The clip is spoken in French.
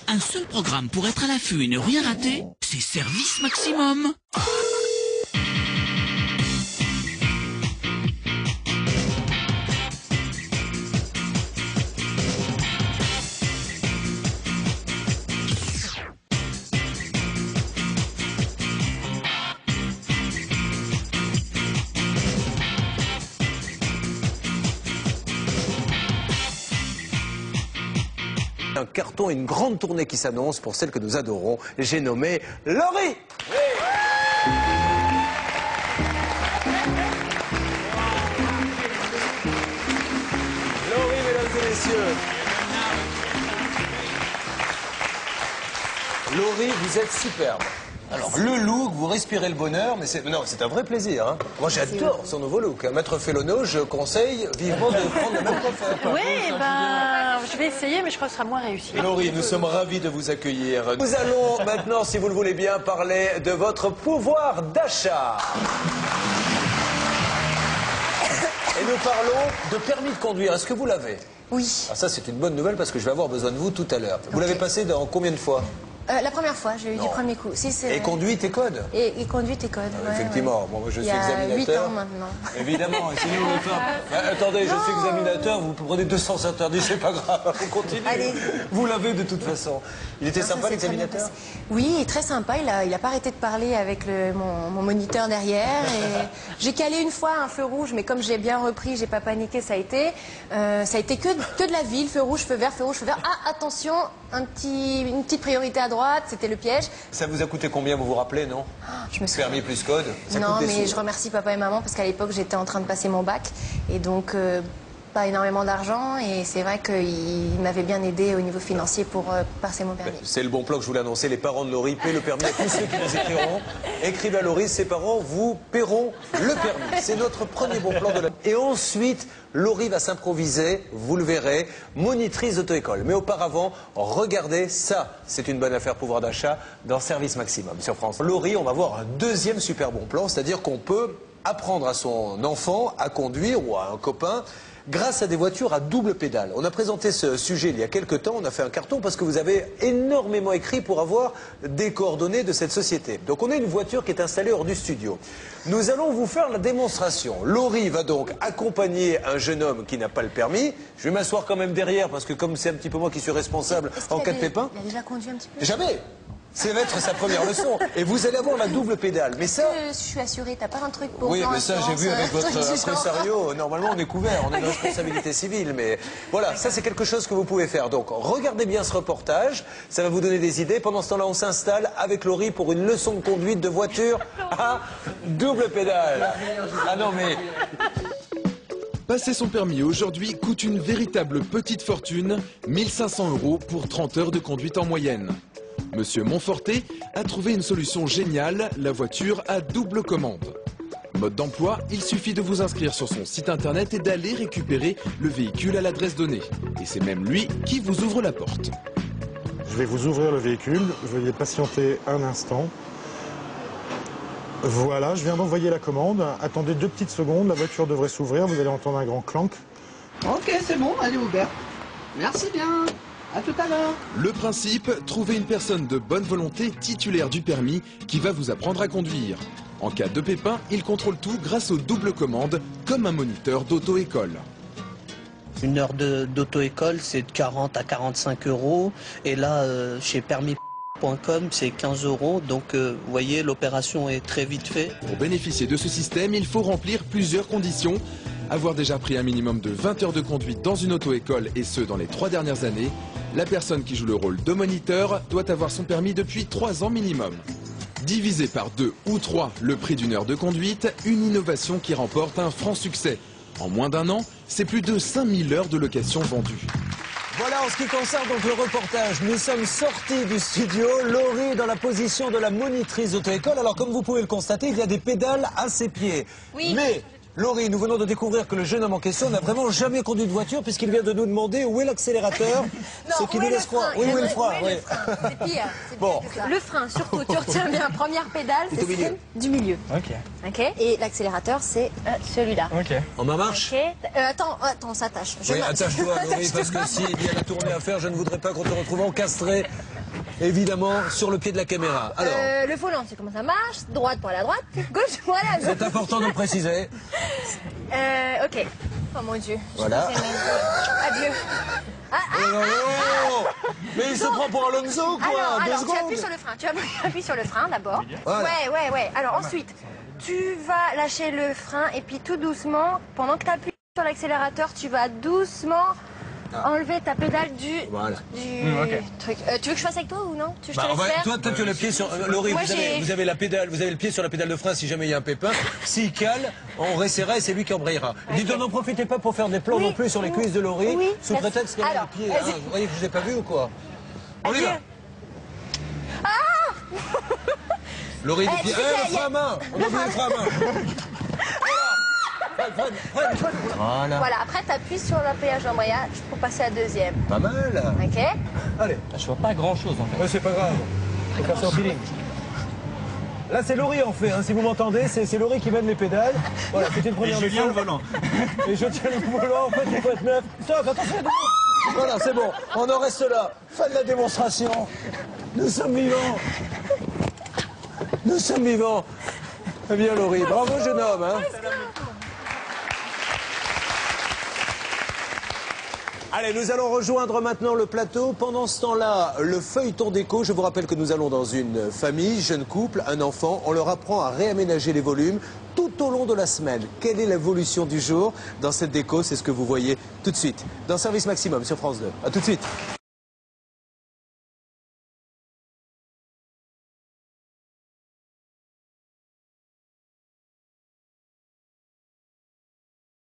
Un seul programme pour être à l'affût et ne rien rater, c'est Service Maximum. Un carton et une grande tournée qui s'annonce pour celle que nous adorons. J'ai nommé Laurie. Oui. Laurie, mesdames et messieurs. Laurie, vous êtes superbe. Alors, le look, vous respirez le bonheur, mais c'est un vrai plaisir. Hein. Moi, j'adore son nouveau look. Maître Fellono, je conseille vivement de prendre le même coiffeur. Oui, ben, je vais essayer, mais je crois que ce sera moins réussi. Laurie, nous sommes ravis de vous accueillir. Nous allons maintenant, si vous le voulez bien, parler de votre pouvoir d'achat. Et nous parlons de permis de conduire. Est-ce que vous l'avez? Oui. Ah, ça, c'est une bonne nouvelle parce que je vais avoir besoin de vous tout à l'heure. Vous l'avez passé dans combien de fois? La première fois, j'ai eu du premier coup. Si, et conduite et code? Et conduite et code. Ah, effectivement, ouais. Bon, moi je suis examinateur. Il y a 8 ans maintenant. Évidemment, et sinon les femmes. Attendez, je suis examinateur, vous prenez 200 interdits, c'est pas grave, on continue. Allez. Vous l'avez de toute façon. Il était sympa l'examinateur? Oui, très sympa, il a pas arrêté de parler avec mon moniteur derrière. J'ai calé une fois un feu rouge, mais comme j'ai bien repris, j'ai pas paniqué, ça a été que de la ville, feu rouge, feu vert, feu rouge, feu vert. Ah, attention, une petite priorité à droite, c'était le piège. Ça vous a coûté combien, vous vous rappelez, non? Je me souviens. Permis plus code, ça non, coûte des mais sous. je remercie papa et maman parce qu'à l'époque, j'étais en train de passer mon bac. Et donc, pas énormément d'argent. Et c'est vrai qu'ils m'avaient bien aidé au niveau financier pour passer mon permis. C'est le bon plan que je voulais annoncer. Les parents de Laurie paient le permis à tous ceux qui nous écriront. Écrivez à Laurie, ses parents vous paieront le permis. C'est notre premier bon plan de la... Et ensuite, Laurie va s'improviser, vous le verrez, monitrice d'auto-école. Mais auparavant, regardez ça. C'est une bonne affaire pouvoir d'achat dans Service Maximum sur France. Laurie, on va voir un deuxième super bon plan, c'est-à-dire qu'on peut apprendre à son enfant à conduire ou à un copain grâce à des voitures à double pédale. On a présenté ce sujet il y a quelques temps, on a fait un carton parce que vous avez énormément écrit pour avoir des coordonnées de cette société. Donc on a une voiture qui est installée hors du studio. Nous allons vous faire la démonstration. Laurie va donc accompagner un jeune homme qui n'a pas le permis. Je vais m'asseoir quand même derrière parce que comme c'est un petit peu moi qui suis responsable en cas de pépin. Il a déjà conduit un petit peu? Jamais. C'est être sa première leçon. Et vous allez avoir la double pédale. Mais ça... Je suis assurée, t'as pas un truc pour... Oui, mais ça, j'ai vu avec votre impresario. Normalement, on est couvert. On a une responsabilité civile. Mais voilà, ça, c'est quelque chose que vous pouvez faire. Donc, regardez bien ce reportage. Ça va vous donner des idées. Pendant ce temps-là, on s'installe avec Laurie pour une leçon de conduite de voiture à double pédale. Ah non, mais... Passer son permis aujourd'hui coûte une véritable petite fortune, 1 500 € pour 30 heures de conduite en moyenne. Monsieur Monforté a trouvé une solution géniale, la voiture à double commande. Mode d'emploi, il suffit de vous inscrire sur son site internet et d'aller récupérer le véhicule à l'adresse donnée. Et c'est même lui qui vous ouvre la porte. Je vais vous ouvrir le véhicule, veuillez patienter un instant. Voilà, je viens d'envoyer la commande. Attendez 2 petites secondes, la voiture devrait s'ouvrir, vous allez entendre un grand clank. Ok, c'est bon, elle est ouverte. Merci bien. À tout à l'heure. Le principe, trouver une personne de bonne volonté titulaire du permis qui va vous apprendre à conduire. En cas de pépin, il contrôle tout grâce aux doubles commandes, comme un moniteur d'auto-école. Une heure d'auto-école, c'est de 40 à 45 €. Et là, chez permis.com, c'est 15 €. Donc, vous voyez, l'opération est très vite faite. Pour bénéficier de ce système, il faut remplir plusieurs conditions. Avoir déjà pris un minimum de 20 heures de conduite dans une auto-école, et ce, dans les 3 dernières années. La personne qui joue le rôle de moniteur doit avoir son permis depuis 3 ans minimum. Divisé par 2 ou 3 le prix d'une heure de conduite, une innovation qui remporte un franc succès. En moins d'1 an, c'est plus de 5000 heures de location vendues. Voilà, en ce qui concerne donc le reportage, nous sommes sortis du studio. Laurie dans la position de la monitrice d'auto-école. Alors, comme vous pouvez le constater, il y a des pédales à ses pieds. Oui. Mais... Laurie, nous venons de découvrir que le jeune homme en question n'a vraiment jamais conduit de voiture puisqu'il vient de nous demander où est l'accélérateur. Ce qui nous laisse croire. Oui, où est le frein? Oui. C'est pire. Bon. Le frein, surtout, tu retiens bien. Première pédale, c'est celle du milieu. Ok. Et l'accélérateur, c'est celui-là. Ok. En ma marche? Ok. Attends, on s'attache. Oui, attache-toi, Laurie, parce que s'il y a la tournée à faire, je ne voudrais pas qu'on te retrouve encastré évidemment, sur le pied de la caméra. Alors, Le volant, c'est comment ça marche? Droite pour la droite, gauche pour la gauche. c'est important de le préciser. Ok. Oh mon Dieu. Voilà. Adieu. Mais il se prend pour Alonso, quoi. Alors, tu secondes. appuies sur le frein. Tu appuies sur le frein d'abord. Voilà. Ouais. Alors ensuite, tu vas lâcher le frein et puis tout doucement, pendant que tu appuies sur l'accélérateur, tu vas doucement enlever ta pédale du truc. Tu veux que je fasse avec toi ou non? Je te laisse faire. Toi, tu as le pied sur... Laurie, Moi, vous avez la pédale, vous avez le pied sur la pédale de frein si jamais il y a un pépin. S'il cale, on ressaiera et c'est lui qui embrayera. Dites donc, n'en profitez pas pour faire des plans non plus sur les cuisses de Laurie, sous prétexte qu'elle a les pieds. Hein. Vous voyez que je vous ai pas vu ou quoi? On y va. Laurie, des pieds. Le frein à main. On a oublié le frein à main. Voilà, après tu appuies sur le péage d'embrayage pour passer à deuxième. Pas mal. Ok? Allez. Je vois pas grand chose en fait. Ouais, c'est pas grave. On va faire ça en feeling. Là, c'est Laurie en fait. Hein. Si vous m'entendez, c'est Laurie qui mène les pédales. Voilà, c'était une première Et je tiens le volant. Et je tiens le volant. En fait, il faut être neuf. Stop, attention. Voilà, c'est bon. On en reste là. Fin de la démonstration. Nous sommes vivants. Nous sommes vivants. Eh bien, Laurie, bravo, jeune homme. Hein. Allez, nous allons rejoindre maintenant le plateau. Pendant ce temps-là, le feuilleton déco. Je vous rappelle que nous allons dans une famille, jeune couple, un enfant. On leur apprend à réaménager les volumes tout au long de la semaine. Quelle est l'évolution du jour dans cette déco? C'est ce que vous voyez tout de suite dans Service Maximum sur France 2. A tout de suite.